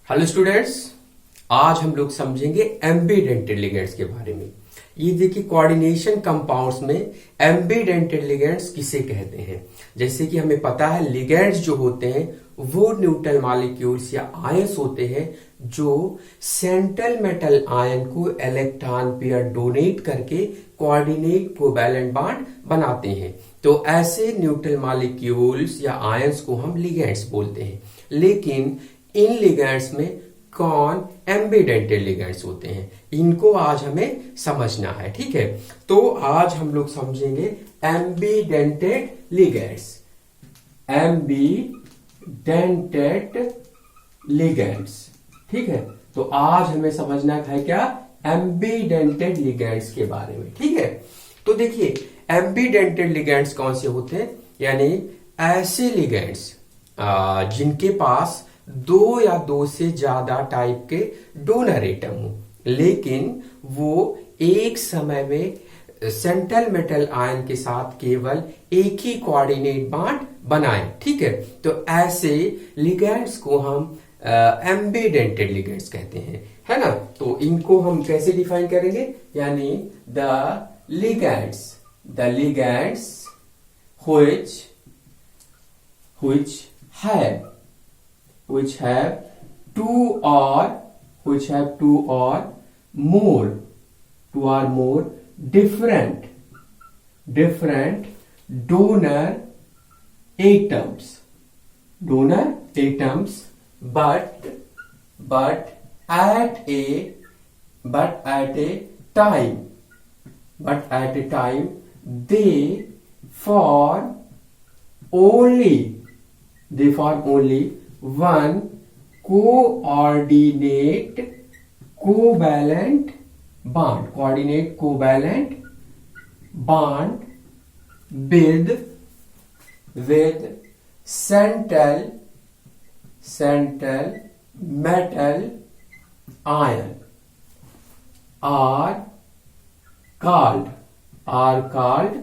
Hello students, आज हम लोग समझेंगे एम्बीडेंटेड लिगेंड्स के बारे में। ये देखिए, कोऑर्डिनेशन कंपाउंड्स में एम्बीडेंटेड लिगेंड्स किसे कहते हैं। जैसे कि हमें पता है, लिगेंड्स जो होते हैं वो न्यूट्रल मॉलिक्यूल्स या आयंस होते हैं जो सेंट्रल मेटल आयन को इलेक्ट्रॉन पेयर डोनेट करके कोऑर्डिनेट कोवैलेंट बॉन्ड बनाते हैं। तो ऐसे न्यूट्रल मॉलिक्यूल्स या आयंस को हम लिगेंड्स बोलते हैं। लेकिन इन लिगेंड्स में कौन एम्बीडेंटेड लिगेंड्स होते हैं, इनको आज हमें समझना है। ठीक है, तो आज हम लोग समझेंगे एम्बीडेंटेड लिगेंड्स। एम्बीडेंटेड लिगेंड्स, ठीक है। तो आज हमें समझना है क्या, एम्बीडेंटेड लिगेंड्स के बारे में। ठीक है, तो देखिए एम्बीडेंटेड लिगेंड्स कौन से होते हैं, यानी ऐसे लिगेंड्स जिनके पास दो या दो से ज्यादा टाइप के डोनर एटम हो, लेकिन वो एक समय में सेंट्रल मेटल आयन के साथ केवल एक ही कोऑर्डिनेट बॉन्ड बनाए। ठीक है, तो ऐसे लिगेंड्स को हम एम्बीडेंटेड लिगेंड्स कहते हैं, है ना। तो इनको हम कैसे डिफाइन करेंगे, यानी the ligands which have two or more different donor atoms, but at a time they form only one coordinate covalent bond with central metal ion are called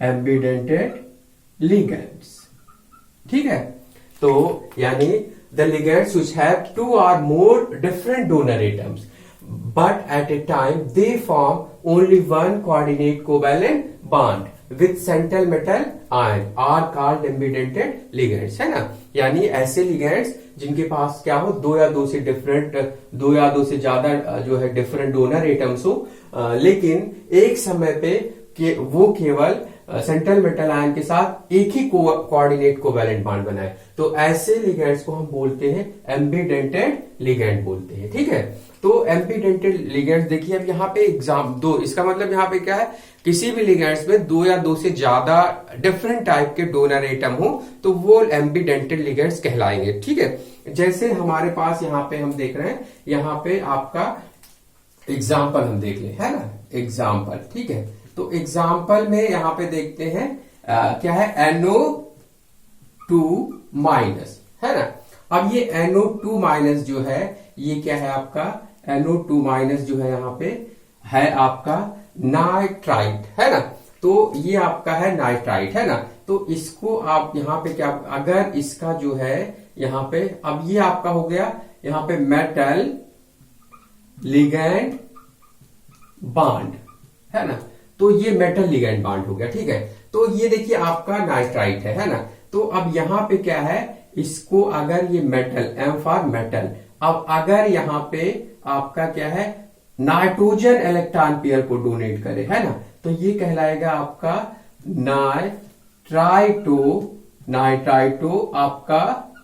एम्बीडेंटेड ligands. ठीक है, तो यानी the ligands which have two or more different donor atoms but at a time they form only one coordinate covalent bond with central metal ion are called एम्बीडेंटेड ligands, है ना। यानी ऐसे ligands जिनके पास क्या हो, दो या दो से ज्यादा जो है डिफरेंट डोनर एटम्स हो, लेकिन एक समय पे वो केवल सेंट्रल मेटल आयन के साथ एक ही कोऑर्डिनेट कोवैलेंट बॉन्ड बनाए। तो ऐसे लिगेंड्स को हम बोलते हैं एम्बीडेंटेड लिगेंड बोलते हैं। ठीक है, तो एम्बीडेंटेड लिगेंड्स देखिए, अब यहाँ पे दो, इसका मतलब यहाँ पे क्या है, किसी भी लिगेंड्स में दो या दो से ज्यादा डिफरेंट टाइप के डोनर एटम हो तो वो एम्बीडेंटेड लिगेंड्स कहलाएंगे। ठीक है, जैसे हमारे पास यहाँ पे हम देख रहे हैं, यहाँ पे आपका एग्जाम्पल हम देख ले, है ना, एग्जाम्पल। ठीक है, तो एग्जाम्पल में यहां पे देखते हैं क्या है, NO2-, है ना। अब ये NO2- जो है, ये क्या है आपका, NO2- जो है यहाँ पे है आपका नाइट्राइट, है ना। तो ये आपका है नाइट्राइट, है ना। तो इसको आप यहाँ पे क्या, अगर इसका जो है यहाँ पे, अब ये आपका हो गया यहाँ पे मेटल लिगेंड बॉन्ड, है ना। तो ये मेटल लिगेंड बॉन्ड हो गया। ठीक है, तो ये देखिए आपका नाइट्राइट है ना। तो अब यहां पे क्या है, इसको अगर ये मेटल, M फॉर मेटल, अब अगर यहां पे आपका क्या है, नाइट्रोजन इलेक्ट्रॉन पेयर को डोनेट करे, है ना, तो ये कहलाएगा आपका नाइट्राइटो आपका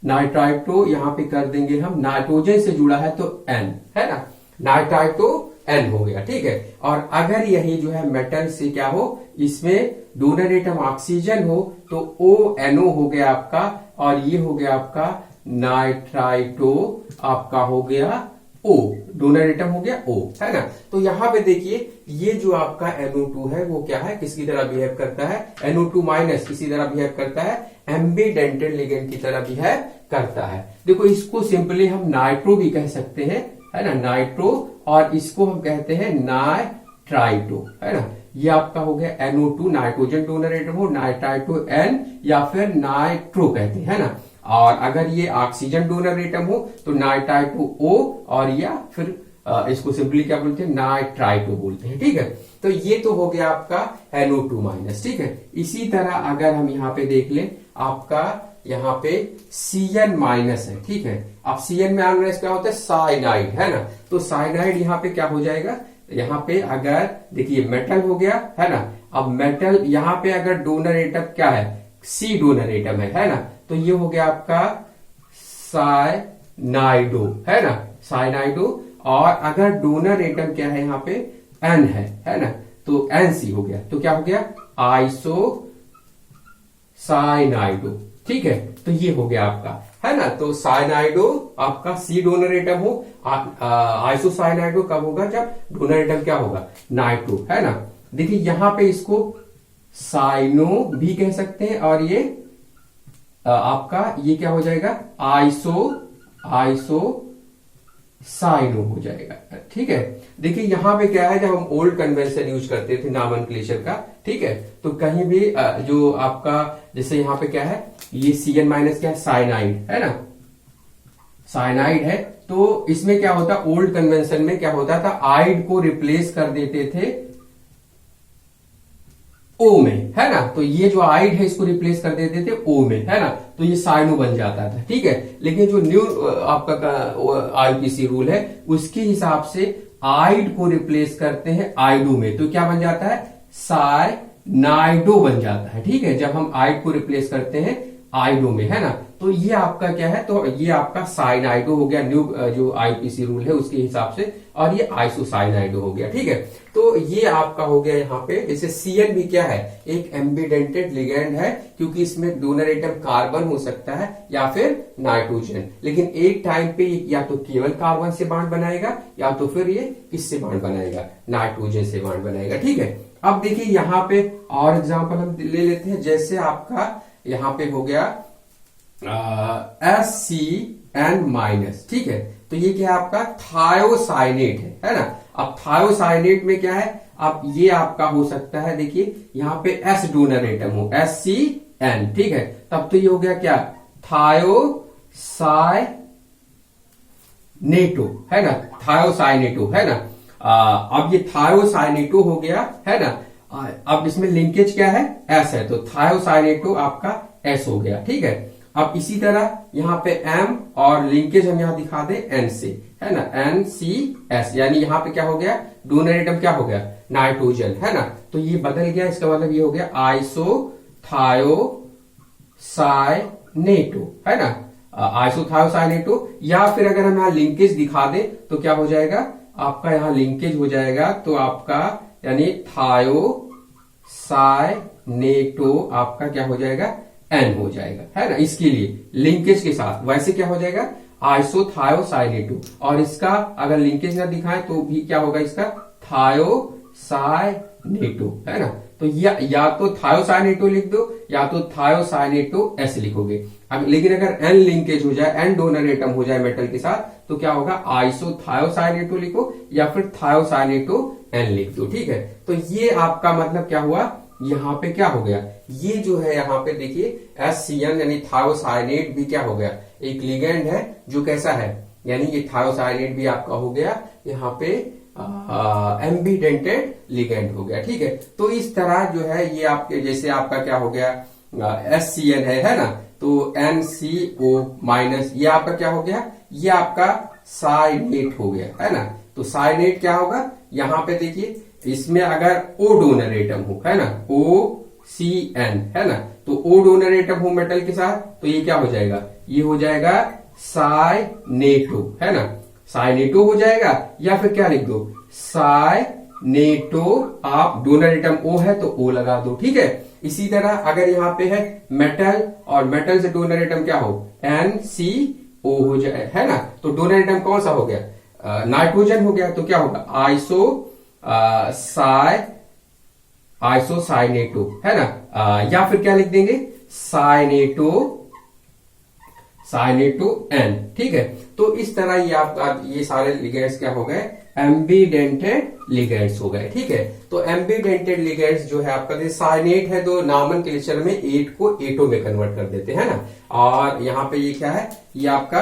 नाइट्राइटो, यहां पे कर देंगे हम, नाइट्रोजन से जुड़ा है तो N, है ना, नाइट्राइटो N हो गया। ठीक है, और अगर यही जो है मेटल से क्या हो, इसमें डोनर एटम ऑक्सीजन हो तो ONO हो गया आपका, और ये हो गया आपका नाइट्राइटो, आपका हो गया O, डोनर एटम हो गया O, है ना। तो यहां पे देखिए, ये जो आपका NO2 है वो क्या है, किसकी तरह बिहेव करता है, NO2- किसी तरह बिहेव करता है, एम्बीडेंटेड लिगेंड की तरह बिहेव करता है। देखो, इसको सिंपली हम नाइट्रो भी कह सकते हैं, है ना, नाइट्रो, और इसको हम कहते हैं नाइट्राइटो, है ना। ये आपका हो गया NO2 नाइट्रोजन डोनर एटम हो, नाइट्राइटो N या फिर नाइट्रो कहते हैं ना। और अगर ये ऑक्सीजन डोनर एटम हो तो नाइट्राइटो O और या फिर इसको सिंपली क्या बोलते हैं, नाइट्राइटो बोलते हैं। ठीक है, तो ये तो हो गया आपका NO2 माइनस। ठीक है, इसी तरह अगर हम यहाँ पे देख लें, आपका यहाँ पे Cn माइनस है। ठीक है, अब Cn माइनस क्या होता है, साइनाइड है ना। तो साइनाइड यहाँ पे क्या हो जाएगा, यहाँ पे अगर देखिए मेटल हो गया है ना। अब मेटल यहाँ पे अगर डोनर एटम क्या है, C डोनर एटम है ना। तो ये हो गया आपका साइनाइडो है ना, साइनाइडो। और अगर डोनर एटम क्या है यहाँ पे N है ना, तो NC हो गया। तो क्या हो गया, आइसो साइनाइडो। ठीक है, तो ये हो गया आपका है ना। तो साइनाइडो आपका C डोनर एटम हो, आइसो साइनाइडो कब होगा, जब डोनर एटम क्या होगा, नाइट्रो है ना। देखिए यहां पे इसको साइनो भी कह सकते हैं, और ये आपका ये क्या हो जाएगा, आइसो साइनो हो जाएगा। ठीक है, देखिए यहां पे क्या है, जब हम ओल्ड कन्वेंशन यूज करते थे नॉमेनक्लेचर का, ठीक है, तो कहीं भी जो आपका जैसे यहां पे क्या है, ये Cn माइनस क्या है, साइनाइड है ना, साइनाइड है। तो इसमें क्या होता, ओल्ड कन्वेंशन में क्या होता था, आइड को रिप्लेस कर देते थे O में, है ना। तो ये जो आइड है इसको रिप्लेस कर देते थे O में, है ना। तो ये साइनो बन जाता था। ठीक है, लेकिन जो न्यू आपका IUPAC रूल है उसके हिसाब से आइड को रिप्लेस करते हैं आइडो में, तो क्या बन जाता है, साइनाइडो बन जाता है। ठीक है, जब हम आइड को रिप्लेस करते हैं आइडो में, है ना। तो ये आपका क्या है, तो ये आपका साइनाइडो हो गया, न्यू जो IUPAC रूल है उसके हिसाब से, और ये आइसोसाइनाइडो हो गया। ठीक है, तो ये आपका हो गया यहाँ पे। जैसे Cn भी क्या है, एक एम्बिडेंटेड लिगेंड है, क्योंकि इसमें डोनर एटम कार्बन हो सकता है या फिर नाइट्रोजन, लेकिन एक टाइम पे या तो केवल कार्बन से बॉन्ड बनाएगा या तो फिर ये किससे बॉन्ड बनाएगा, नाइट्रोजन से बॉन्ड बनाएगा। ठीक है, अब देखिए यहाँ पे और एग्जाम्पल हम ले लेते हैं। जैसे आपका यहाँ पे हो गया SCN माइनस। ठीक है, तो ये क्या है आपका थायोसाइनेट है ना। अब थायोसाइनेट में क्या है, अब ये आपका हो सकता है, देखिए यहाँ पे S डोनर एटम हो, SCN। ठीक है, तब तो ये हो गया क्या, थायोसाइनेटो है ना, थायोसाइनेटो है ना। अब ये थायोसाइनेटो हो गया है ना। अब इसमें लिंकेज क्या है, S है, तो थायोसाइनेटो आपका S हो गया। ठीक है, अब इसी तरह यहाँ पे M और लिंकेज हम यहाँ दिखा दे N से, है ना, NCS, यानी यहाँ पे क्या हो गया, डोनर एटम क्या हो गया, नाइट्रोजन, है ना। तो ये बदल गया, इसका मतलब ये हो गया आइसोथायोसाइनेटो, है ना, आइसोथायोसाइनेटो। या फिर अगर हम यहाँ लिंकेज दिखा दे तो क्या हो जाएगा, आपका यहाँ लिंकेज हो जाएगा, तो आपका यानी थायोसाइनेटो आपका क्या हो जाएगा, N हो जाएगा, है ना। इसके लिए लिंकेज के साथ वैसे क्या हो जाएगा, आइसोथायोसाइनेटो। और इसका अगर लिंकेज ना दिखाएं तो भी क्या होगा, इसका थायोसाइनेटो, है ना। तो या तो थायोसाइनेटो लिख दो या तो थायोसाइनेटो S लिखोगे। लेकिन अगर N लिंकेज हो जाए, N डोनर एटम हो जाए मेटल के साथ, तो क्या होगा, आइसोथायोसाइनेटो लिखो या फिर थायोसाइनेटो N लिख दो। ठीक है, तो ये आपका मतलब क्या हुआ, यहाँ पे क्या हो गया, ये जो है यहाँ पे देखिए SCN यानी थायोसाइनेट भी क्या हो गया, एक लिगेंड है जो कैसा है, यानी ये थायोसाइनेट भी आपका हो गया यहाँ पे एम्बिडेंटेड लिगेंड हो गया। ठीक है, तो इस तरह जो है ये आपके, जैसे आपका क्या हो गया SCN है ना, तो NCO माइनस, ये आपका क्या हो गया, ये आपका साइनेट हो गया, है ना। तो साइनेट क्या होगा, यहाँ पे देखिए इसमें अगर O डोनर एटम हो, है ना, OCN, है ना, तो O डोनर एटम हो मेटल के साथ, तो ये क्या हो जाएगा, ये हो जाएगा साइनेटो, है ना, साइनेटो हो जाएगा। या फिर क्या लिख दो, साइनेटो, आप डोनर एटम O है तो O लगा दो। ठीक है, इसी तरह अगर यहाँ पे है मेटल और मेटल से डोनर एटम क्या हो, NCO हो जाए, है ना। तो डोनर एटम कौन सा हो गया, नाइट्रोजन हो गया, तो क्या होगा, आइसोसाइनेटो, है ना। या फिर क्या लिख देंगे, साइनेटो N। ठीक है, तो इस तरह ये आपका ये सारे लिगेंड्स क्या हो गए, एम्बीडेंटेड लिगेंड्स हो गए। ठीक है, तो एम्बीडेंटेड लिगेंड्स जो है आपका जैसे साइनेट है तो नॉमेनक्लेचर में एट को एटो में कन्वर्ट कर देते हैं ना, और यहाँ पे ये क्या है, ये आपका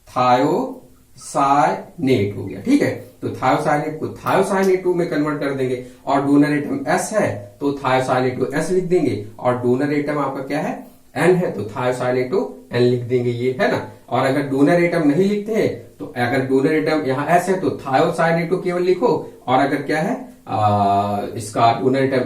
थायोसाइनेट हो गया। ठीक है, तो थायोसाइनेट को थायोसाइनेट 2 में कन्वर्ट कर देंगे, और डोनर एटम एस है तो थायोसाइनेट को एस लिख देंगे, और डोनर एटम आपका क्या है एन है तो थायोसाइनेट को एन लिख देंगे, ये है ना। और अगर डोनर एटम नहीं लिखते हैं तो अगर डोनर एटम यहाँ एस है तो थायोसाइनेट को केवल लिखो, और अगर क्या है इसका डोनर एटम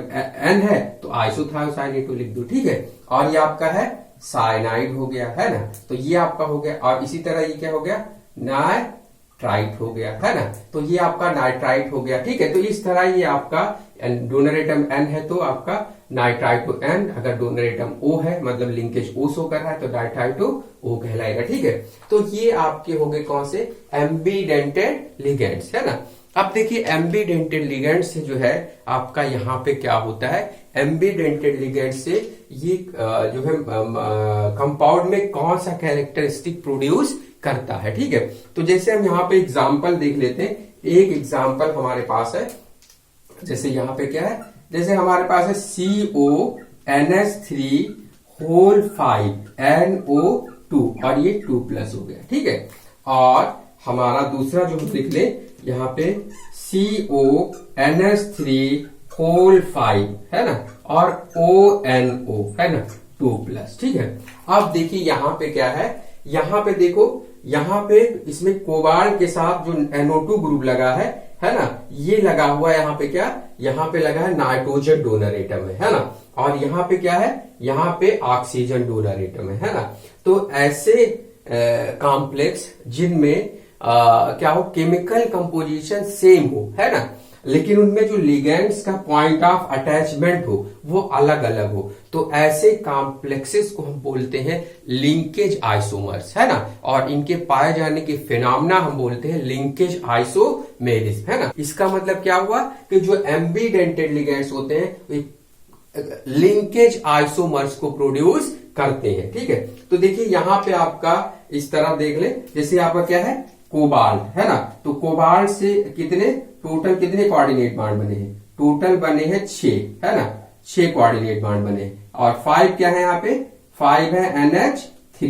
एन है तो आइसोथायोसाइनेट को लिख दो। ठीक है, और ये आपका है साइनाइड हो गया, है ना, तो ये आपका हो गया। और इसी तरह ये क्या हो गया, नाइट्राइट हो गया, है ना, तो ये आपका नाइट्राइट हो गया। ठीक है, तो इस तरह ये आपका डोनर एटम एन है तो आपका नाइट्राइट टू एन, अगर डोनर एटम ओ है मतलब लिंकेज ओ शो कर रहा है तो नाइट्राइट टू ओ कहलाएगा। ठीक है, तो ये आपके हो गए कौन से, एम्बीडेंटेड लिगेंड्स, है ना। अब देखिए एम्बीडेंटेड लिगेंड्स से जो है आपका यहाँ पे क्या होता है, एम्बीडेंटेड लिगेंड्स से ये जो है कंपाउंड में कौन सा कैरेक्टरिस्टिक प्रोड्यूस करता है। ठीक है, तो जैसे हम यहाँ पे एग्जाम्पल देख लेते हैं, एक एग्जाम्पल हमारे पास है, जैसे यहाँ पे क्या है, जैसे हमारे पास है CONH3 5NO2 और ये 2+ हो गया। ठीक है, और हमारा दूसरा जो हम लिख ले यहाँ पे CONH3 है ना, और ONO है ना 2+। ठीक है, अब देखिए यहाँ पे क्या है, यहाँ पे देखो, यहाँ पे इसमें कोबाल्ट के साथ जो NO2 ग्रुप लगा है ना, ये लगा हुआ है यहाँ पे क्या, यहाँ पे लगा है नाइट्रोजन डोनर एटम है ना, और यहाँ पे क्या है, यहाँ पे ऑक्सीजन डोनर एटम है ना। तो ऐसे कॉम्प्लेक्स जिनमें क्या हो, केमिकल कंपोजिशन सेम हो, है ना, लेकिन उनमें जो लिगेंड्स का पॉइंट ऑफ अटैचमेंट हो वो अलग अलग हो, तो ऐसे कॉम्प्लेक्सेस को हम बोलते हैं लिंकेज आइसोमर्स, है ना, और इनके पाए जाने के फिनोमेना हम बोलते हैं लिंकेज आइसोमेरिज्म, है ना। इसका मतलब क्या हुआ कि जो एम्बीडेंटेड लिगेंड्स होते हैं लिंकेज आइसोमर्स को प्रोड्यूस करते हैं। ठीक है, तो देखिए यहाँ पे आपका इस तरह देख ले, जैसे आपका क्या है कोबाल्ट, है ना, तो कोबाल्ट से टोटल कितने कोऑर्डिनेट बॉन्ड बने हैं, टोटल बने हैं 6, है ना, 6 कोऑर्डिनेट बॉन्ड बने हैं, और 5 क्या है यहाँ पे, 5 है NH3,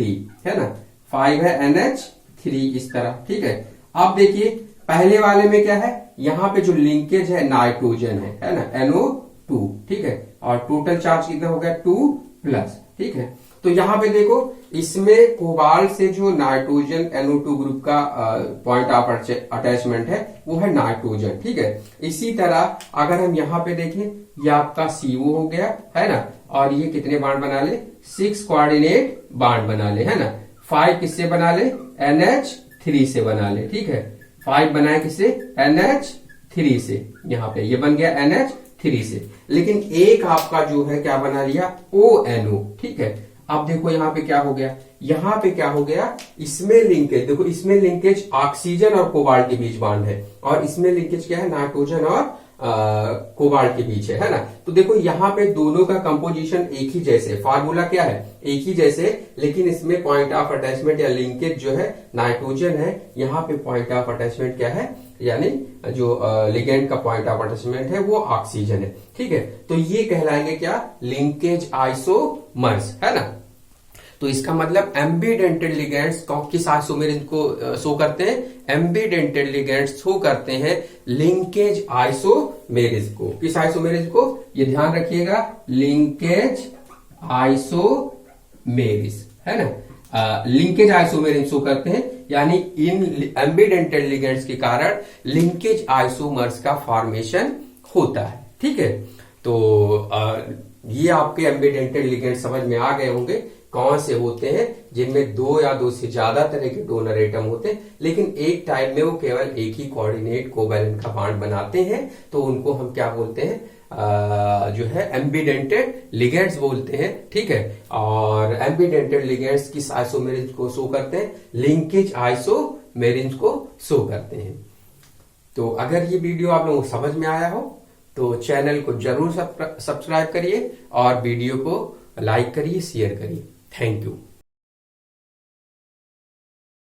है ना, 5 है NH3 इस तरह। ठीक है, अब देखिए पहले वाले में क्या है, यहाँ पे जो लिंकेज है नाइट्रोजन है ना, NO2। ठीक है, और टोटल चार्ज कितना हो गया 2+। ठीक है, तो यहाँ पे देखो इसमें कोबाल्ट से जो नाइट्रोजन NO2 ग्रुप का पॉइंट ऑफ अटैचमेंट है वो है नाइट्रोजन। ठीक है, इसी तरह अगर हम यहाँ पे देखें, ये आपका CO हो गया, है ना, और ये कितने बाड बना ले, 6 कोऑर्डिनेट बाड बना ले, है ना। 5 किससे बना ले, NH3 से बना ले। ठीक है, 5 बनाए किससे, NH3 से, यहाँ पे ये बन गया NH3 से, लेकिन एक आपका जो है क्या बना लिया, ONO। ठीक है, अब देखो यहाँ पे क्या हो गया, यहाँ पे क्या हो गया, इसमें लिंकेज देखो, इसमें लिंकेज ऑक्सीजन और कोबाल्ट के बीच बॉन्ड है, और इसमें लिंकेज क्या है, नाइट्रोजन और कोबाल्ट के बीच है ना। तो देखो यहाँ पे दोनों का कंपोजिशन एक ही जैसे, फार्मूला क्या है एक ही जैसे, लेकिन इसमें पॉइंट ऑफ अटैचमेंट या लिंकेज जो है नाइट्रोजन है, यहाँ पे पॉइंट ऑफ अटैचमेंट क्या है, यानी जो लिगेंड का पॉइंट ऑफ अटैचमेंट है वो ऑक्सीजन है। ठीक है, तो ये कहलाएंगे क्या, लिंकेज आइसोमर्स, है ना। तो इसका मतलब एम्बीडेंटेड लिगेंड्स किस आइसोमेरिज्म को शो करते हैं, एम्बीडेंटेड लिगेंड्स शो करते हैं लिंकेज आइसोमेरिज्म को। किस आइसोमेरिज्म को, ये ध्यान रखिएगा, लिंकेज आइसोमेरिज्म, है ना, लिंकेज आइसोमेरिज्म शो करते हैं, यानी इन एम्बीडेंटेड लिगेंड्स के कारण लिंकेज आइसोमर्स का फॉर्मेशन होता है। ठीक है, तो ये आपके एम्बीडेंटेड लिगेंड समझ में आ गए होंगे कौन से होते हैं, जिनमें 2 या 2 से ज्यादा तरह के डोनर एटम होते हैं, लेकिन एक टाइप में वो केवल एक ही कोऑर्डिनेट कोवैलेंट का बॉन्ड बनाते हैं, तो उनको हम क्या बोलते हैं, जो है एम्बीडेंटेड लिगेंड्स बोलते हैं। ठीक है, और एम्बीडेंटेड लिगेंड्स किस आइसोमेरिज्म को शो करते हैं, लिंकेज आइसोमेरिज्म को शो करते हैं। तो अगर ये वीडियो आप लोगों को समझ में आया हो तो चैनल को जरूर सब्सक्राइब करिए और वीडियो को लाइक करिए, शेयर करिए। Thank you.